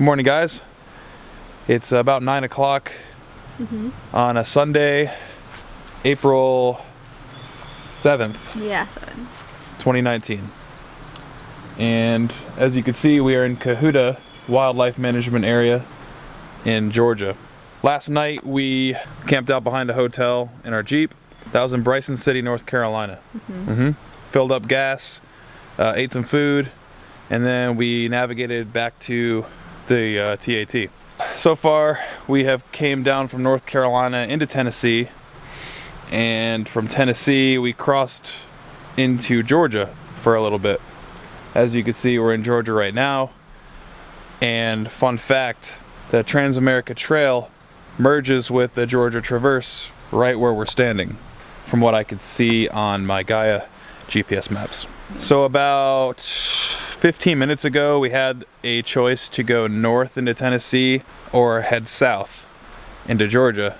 Good morning, guys. It's about 9 o'clock on a Sunday, April 7th. Yeah, 7. 2019. And as you can see, we are in Cohutta Wildlife Management Area in Georgia. Last night we camped out behind a hotel in our Jeep. That was in Bryson City, North Carolina. Filled up gas, ate some food, and then we navigated back to the TAT. So far we have came down from North Carolina into Tennessee, and from Tennessee we crossed into Georgia for a little bit. As you can see, we're in Georgia right now, and fun fact, the Trans-America Trail merges with the Georgia Traverse right where we're standing, from what I could see on my Gaia GPS maps. So about 15 minutes ago we had a choice to go north into Tennessee or head south into Georgia.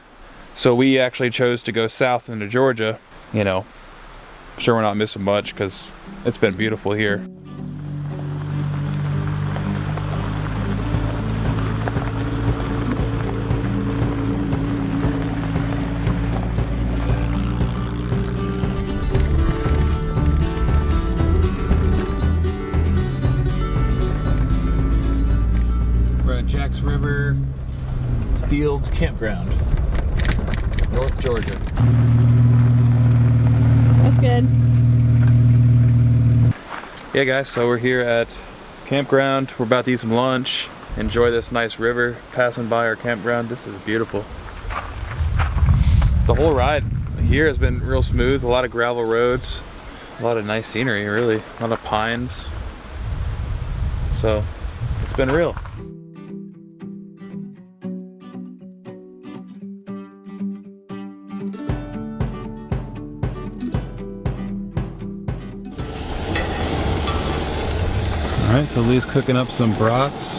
So we actually chose to go south into Georgia. You know, I'm sure we're not missing much because it's been beautiful here. River Fields Campground, North Georgia. That's good. Yeah, guys, so we're here at campground. We're about to eat some lunch, enjoy this nice river passing by our campground. This is beautiful. The whole ride here has been real smooth, a lot of gravel roads, a lot of nice scenery, really, a lot of pines. So it's been real. Alright, so Lee's cooking up some brats.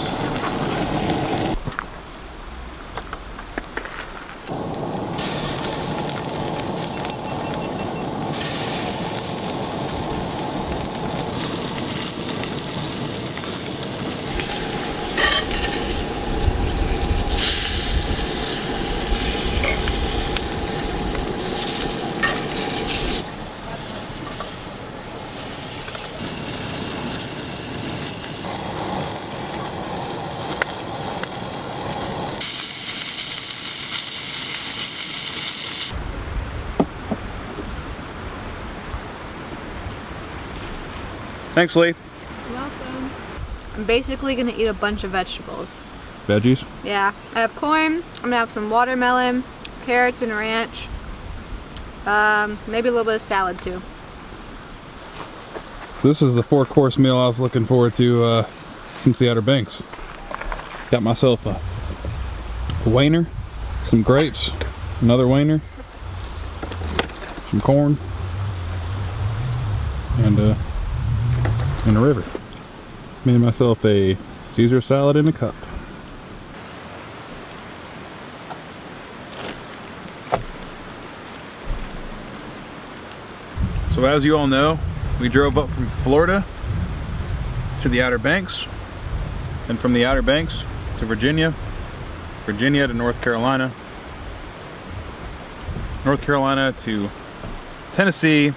Thanks, Lee. You're welcome. I'm basically gonna eat a bunch of vegetables. Veggies? Yeah, I have corn. I'm gonna have some watermelon, carrots, and ranch. Maybe a little bit of salad too. So this is the 4-course meal I was looking forward to since the Outer Banks. Got myself a weiner, some grapes, another weiner, some corn, and a river. Made myself a Caesar salad in a cup. So as you all know, we drove up from Florida to the Outer Banks, and from the Outer Banks to Virginia, Virginia to North Carolina, North Carolina to Tennessee,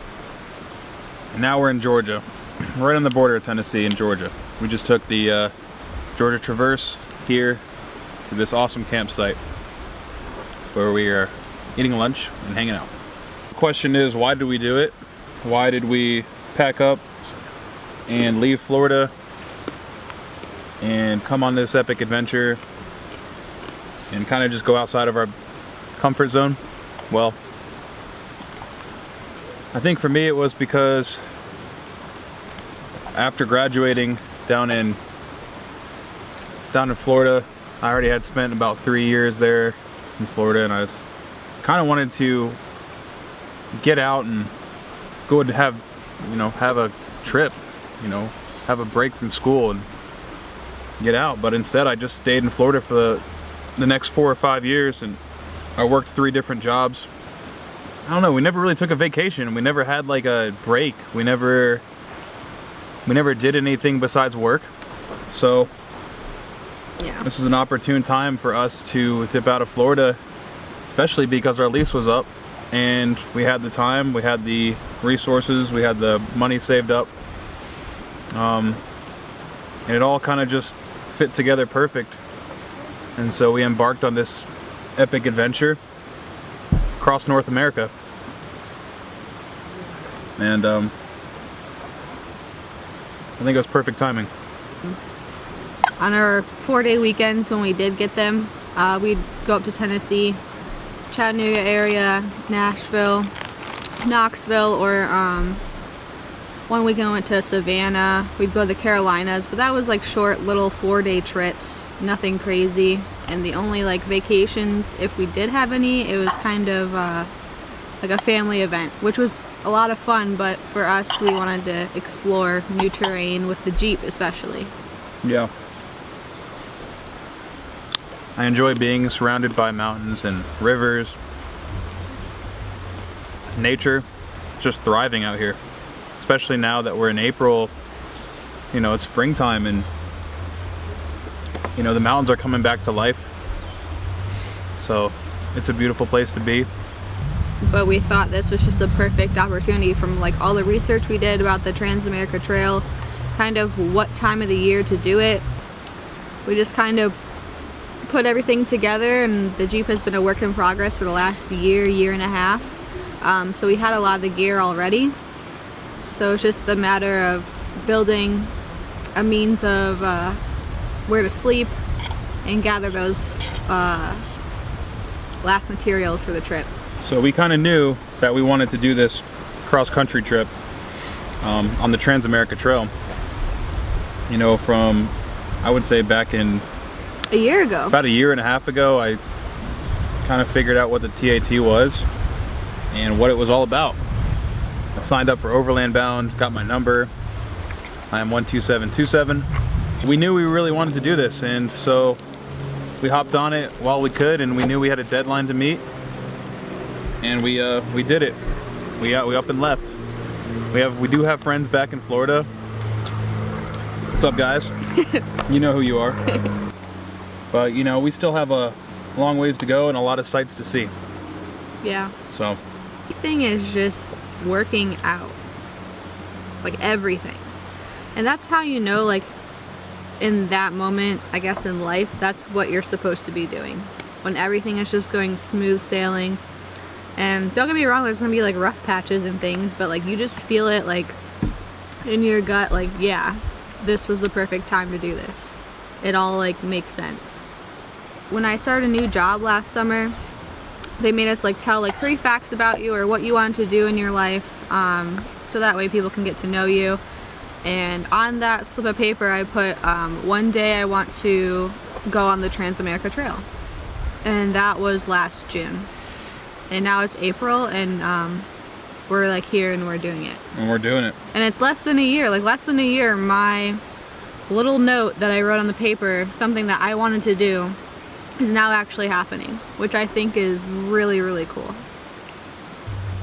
and now we're in Georgia. Right on the border of Tennessee and Georgia. We just took the Georgia Traverse here to this awesome campsite where we are eating lunch and hanging out. The question is, why did we do it? Why did we pack up and leave Florida and come on this epic adventure and kind of just go outside of our comfort zone? Well, I think for me it was because after graduating down in Florida, I already had spent about 3 years there in Florida, and I was kind of wanted to get out and go and have a trip, have a break from school and get out. But instead I just stayed in Florida for the next 4 or 5 years, and I worked 3 different jobs. I don't know, we never really took a vacation. We never had like a break. We never did anything besides work. So Yeah. This was an opportune time for us to dip out of Florida, especially because our lease was up and we had the time, we had the resources, we had the money saved up. And it all kind of just fit together perfect. And so we embarked on this epic adventure across North America. And I think it was perfect timing. On our 4-day weekends when we did get them, we'd go up to Tennessee, Chattanooga area, Nashville, Knoxville, or one weekend we went to Savannah. We'd go to the Carolinas, but that was like short little 4-day trips, nothing crazy. And the only like vacations, if we did have any, it was kind of like a family event, which was a lot of fun, but for us we wanted to explore new terrain with the Jeep especially. Yeah. I enjoy being surrounded by mountains and rivers. Nature, just thriving out here. Especially now that we're in April, you know, it's springtime and, you know, the mountains are coming back to life. So it's a beautiful place to be. But we thought this was just the perfect opportunity from like all the research we did about the Trans-America Trail, kind of what time of the year to do it. We just kind of put everything together, and the Jeep has been a work in progress for the last year and a half. So we had a lot of the gear already. So it's just the matter of building a means of where to sleep and gather those last materials for the trip. So we kind of knew that we wanted to do this cross-country trip on the Trans-America Trail. You know, from, I would say back in... A year ago. About a year and a half ago, I kind of figured out what the TAT was and what it was all about. I signed up for Overland Bound, got my number. I am 12727. We knew we really wanted to do this, and so we hopped on it while we could, and we knew we had a deadline to meet. And we did it. We up and left. We do have friends back in Florida. What's up, guys? You know who you are. But you know, we still have a long ways to go and a lot of sights to see. Yeah. So the thing is just working out, like everything. And that's how you know, like in that moment, I guess in life, that's what you're supposed to be doing. When everything is just going smooth sailing. And don't get me wrong, there's gonna be like rough patches and things, but like you just feel it like in your gut, like, yeah, this was the perfect time to do this. It all like makes sense. When I started a new job last summer, they made us like tell like 3 facts about you or what you want to do in your life, so that way people can get to know you. And on that slip of paper I put one day I want to go on the Trans-America Trail, and that was last June. And now it's April, and we're like here and we're doing it. And we're doing it. And it's less than a year, my little note that I wrote on the paper, something that I wanted to do, is now actually happening, which I think is really, really cool.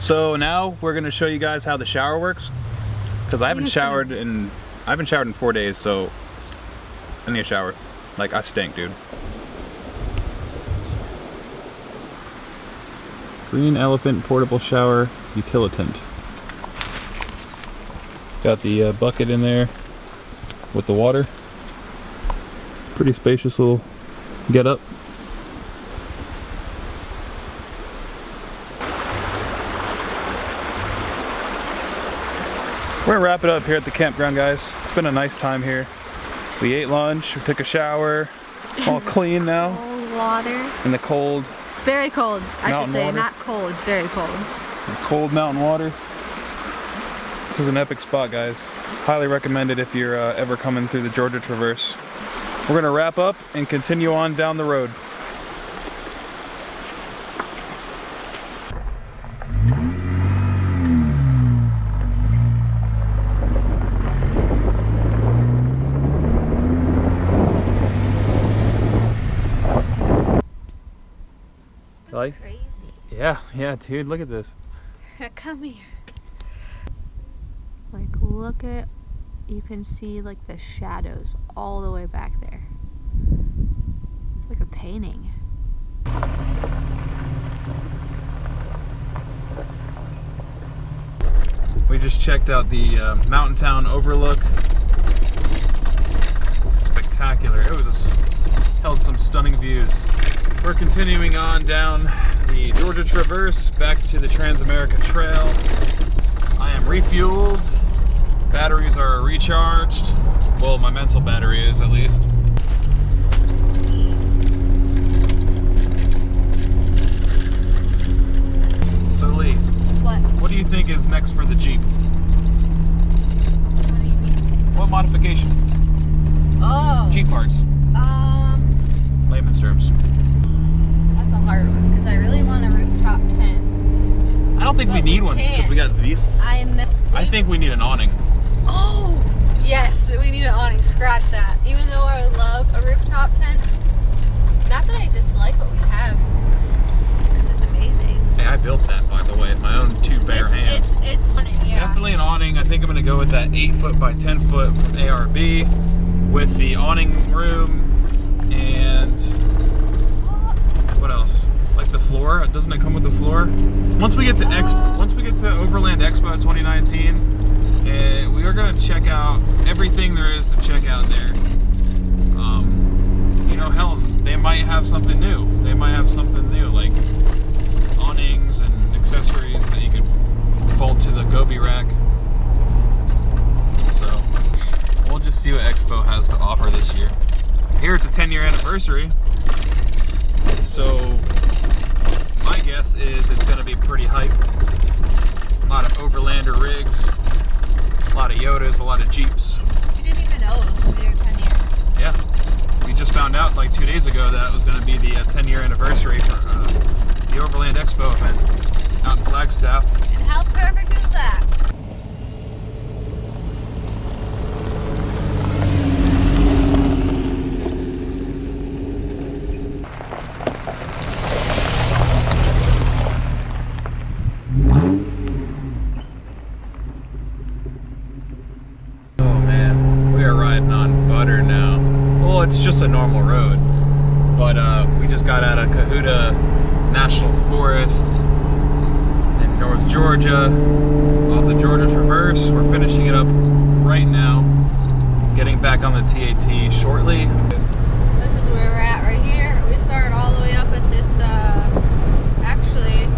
So now we're gonna show you guys how the shower works, because I haven't showered in 4 days, so I need a shower. Like, I stink, dude. Green Elephant Portable Shower Utilitant. Got the bucket in there with the water. Pretty spacious little getup. We're gonna wrap it up here at the campground, guys. It's been a nice time here. We ate lunch, we took a shower, all clean now. Cold water. In the cold. Very cold, I should say, water. not cold, very cold. Cold mountain water. This is an epic spot, guys. Highly recommend it if you're ever coming through the Georgia Traverse. We're gonna wrap up and continue on down the road. That's crazy. Yeah, dude, look at this. Come here. Like, look at, you can see like the shadows all the way back there. Like a painting. We just checked out the mountain town overlook. Spectacular. It was held some stunning views. We're continuing on down the Georgia Traverse back to the Trans-America Trail. I am refueled. Batteries are recharged. Well, my mental battery is at least. So Lee, what do you think is next for the Jeep? What do you mean? What modification? Oh. Jeep parts. Layman's terms. That's a hard one because I really want a rooftop tent. I don't think we need one because we got these. I think we need an awning. Oh, yes, we need an awning. Scratch that. Even though I would love a rooftop tent, not that I dislike what we have, because it's amazing. Hey, I built that, by the way, with my own two bare hands. It's yeah. Definitely an awning. I think I'm going to go with that 8-foot by 10-foot from ARB with the awning room and what else? Like the floor. Doesn't it come with the floor? Once we get to Overland Expo 2019, we are going to check out everything there is to check out there. You know, hell, they might have something new. They might have something new, like awnings and accessories that you could bolt to the Gobi rack. So we'll just see what Expo has to offer this year. Here it's a 10-year anniversary, so my guess is it's going to be pretty hype. A lot of Overlander rigs, a lot of Yodas, a lot of Jeeps. You didn't even know it was going to be their 10 years. Yeah, we just found out like 2 days ago that it was going to be the 10-year anniversary for the Overland Expo event out in Flagstaff. And how perfect is that? Oh man, we are riding on butter now. Well, it's just a normal road, but we just got out of Cohutta National Forest in North Georgia, off the Georgia Traverse. We're finishing it up right now, getting back on the TAT shortly. This is where we're at right here. We started all the way up at this, actually,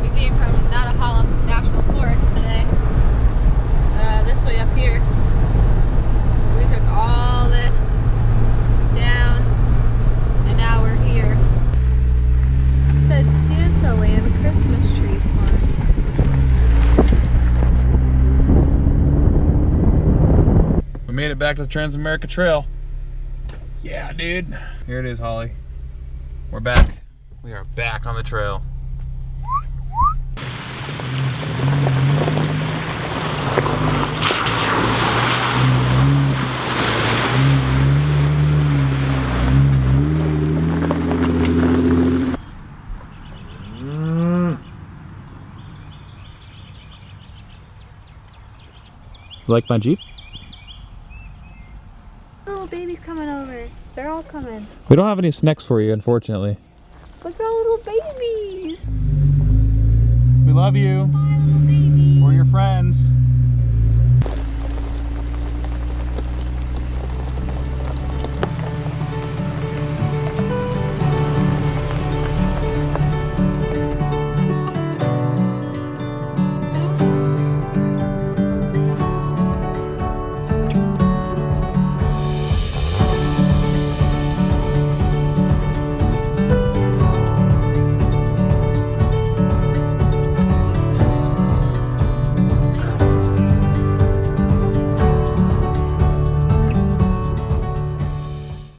we came from Nantahala National Forest today. This way up here. We took all this down, and now we're here. It said Santa Land Christmas tree farm. We made it back to the Trans-America Trail. Yeah, dude. Here it is, Holly. We're back. We are back on the trail. You like my Jeep? Little babies coming over. They're all coming. We don't have any snacks for you, unfortunately. Look at all little babies. We love you. Hi, little babies. We're your friends.